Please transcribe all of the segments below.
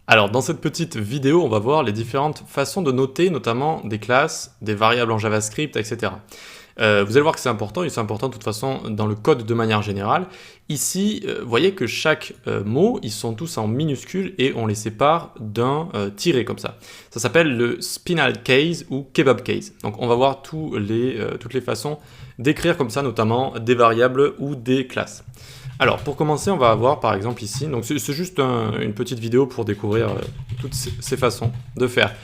Alors, dans cette petite vidéo, on va voir les différentes façons de noter, notamment des classes, des variables en JavaScript, etc. Vous allez voir que c'est important, et c'est important de toute façon dans le code de manière générale. Ici, vous voyez que chaque mot, ils sont tous en minuscules et on les sépare d'un tiret comme ça. Ça s'appelle le spinal case ou kebab case. Donc on va voir toutes les façons d'écrire comme ça, notamment des variables ou des classes. Alors pour commencer, on va avoir par exemple ici, donc c'est juste une petite vidéo pour découvrir toutes ces façons de faire.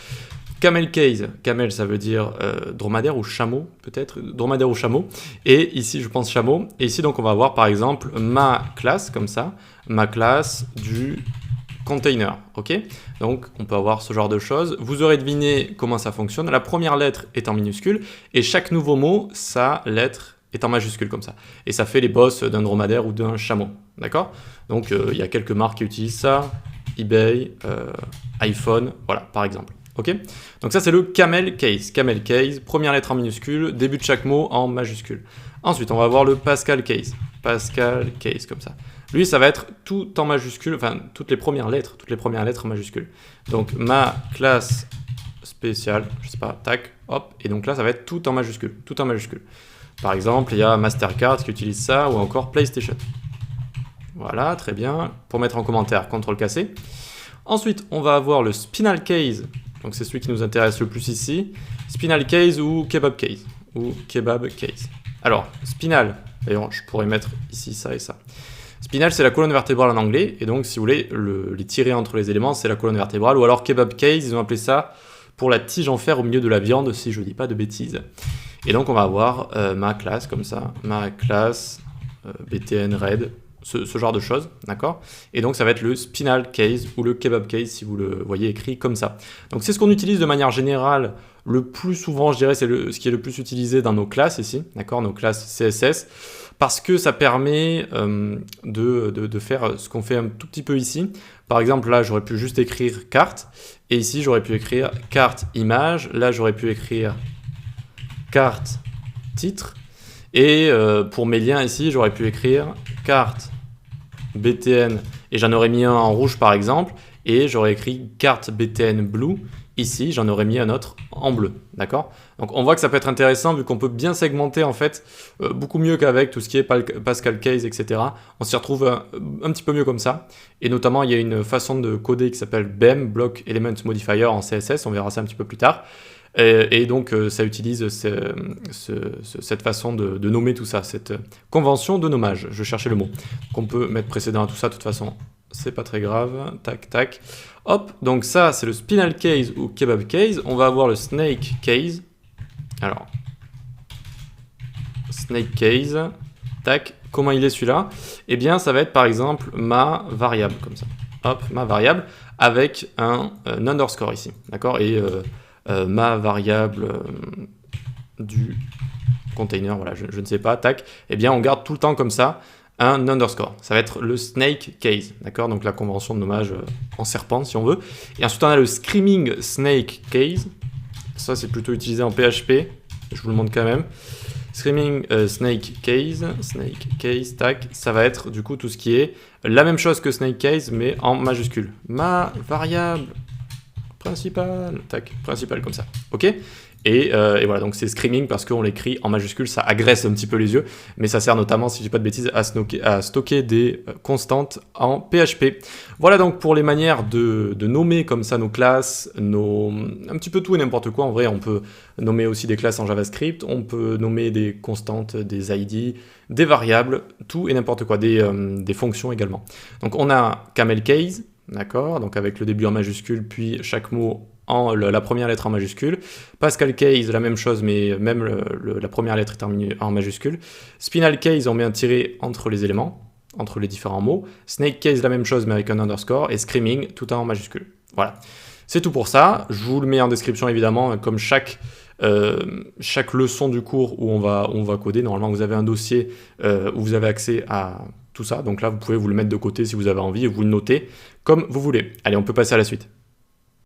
Camel case, camel ça veut dire dromadaire ou chameau peut-être, dromadaire ou chameau, et ici je pense chameau, et ici donc on va avoir par exemple ma classe comme ça, ma classe du container, ok? Donc on peut avoir ce genre de choses, vous aurez deviné comment ça fonctionne, la première lettre est en minuscule, et chaque nouveau mot, sa lettre est en majuscule comme ça, et ça fait les boss d'un dromadaire ou d'un chameau, d'accord? Donc il y a quelques marques qui utilisent ça, eBay, iPhone, voilà par exemple. Ok, donc ça c'est le camel case, première lettre en minuscule, début de chaque mot en majuscule. Ensuite on va avoir le Pascal case comme ça. Lui ça va être tout en majuscule, enfin toutes les premières lettres en majuscule. Donc ma classe spéciale, je sais pas, tac, hop, et donc là ça va être tout en majuscule, Par exemple il y a Mastercard qui utilise ça, ou encore PlayStation. Voilà, très bien, pour mettre en commentaire, CTRL-C. Ensuite on va avoir le spinal case. Donc c'est celui qui nous intéresse le plus ici. Spinal case ou kebab case. Alors, spinal, d'ailleurs je pourrais mettre ici ça et ça. Spinal c'est la colonne vertébrale en anglais, et donc si vous voulez, les tirés entre les éléments c'est la colonne vertébrale, ou alors kebab case, ils ont appelé ça pour la tige en fer au milieu de la viande, si je dis pas de bêtises. Et donc on va avoir ma classe comme ça, ma classe btn red, ce genre de choses, d'accord? Et donc ça va être le spinal case ou le kebab case si vous le voyez écrit comme ça. Donc c'est ce qu'on utilise de manière générale le plus souvent, je dirais, c'est ce qui est le plus utilisé dans nos classes ici, d'accord? Nos classes CSS, parce que ça permet de faire ce qu'on fait un tout petit peu ici. Par exemple, là, j'aurais pu juste écrire carte, et ici, j'aurais pu écrire carte image, là, j'aurais pu écrire carte titre, et pour mes liens ici, j'aurais pu écrire carte BTN, et j'en aurais mis un en rouge par exemple, et j'aurais écrit carte BTN blue, ici j'en aurais mis un autre en bleu, d'accord? Donc on voit que ça peut être intéressant vu qu'on peut bien segmenter en fait, beaucoup mieux qu'avec tout ce qui est Pascal case, etc. On s'y retrouve un petit peu mieux comme ça, et notamment il y a une façon de coder qui s'appelle BEM, Block Element Modifier en CSS, on verra ça un petit peu plus tard. Et donc ça utilise cette façon de nommer tout ça, cette convention de nommage, je cherchais le mot, qu'on peut mettre précédent à tout ça, de toute façon, c'est pas très grave, tac, tac. Hop, donc ça c'est le spinal case ou kebab case, on va avoir le snake case, alors, snake case, tac, comment il est celui-là? Eh bien ça va être par exemple ma variable, comme ça, hop, ma variable, avec un underscore ici, d'accord? Et ma variable du container, voilà, je ne sais pas, tac, eh bien on garde tout le temps comme ça un underscore. Ça va être le snake case, d'accord? Donc la convention de nommage en serpent si on veut. Et ensuite on a le screaming snake case. Ça c'est plutôt utilisé en PHP, je vous le montre quand même. Screaming snake case, tac, ça va être du coup tout ce qui est la même chose que snake case mais en majuscule. Ma variable principal, tac, principal comme ça, ok? Et voilà, donc c'est screaming parce qu'on l'écrit en majuscule, ça agresse un petit peu les yeux, mais ça sert notamment, si je dis pas de bêtises, à stocker des constantes en PHP. Voilà donc pour les manières de nommer comme ça nos classes, un petit peu tout et n'importe quoi. En vrai, on peut nommer aussi des classes en JavaScript, on peut nommer des constantes, des ID, des variables, tout et n'importe quoi, des fonctions également. Donc on a camel case, d'accord, donc avec le début en majuscule, puis chaque mot en la première lettre en majuscule. Pascal case, la même chose, mais même la première lettre est en majuscule. Spinal case, on met un tiret entre les éléments, entre les différents mots. Snake case, la même chose, mais avec un underscore. Et screaming, tout en majuscule. Voilà. C'est tout pour ça. Je vous le mets en description, évidemment, comme chaque leçon du cours où on va coder. Normalement, vous avez un dossier où vous avez accès à tout ça. Donc là, vous pouvez vous le mettre de côté si vous avez envie et vous le notez comme vous voulez. Allez, on peut passer à la suite.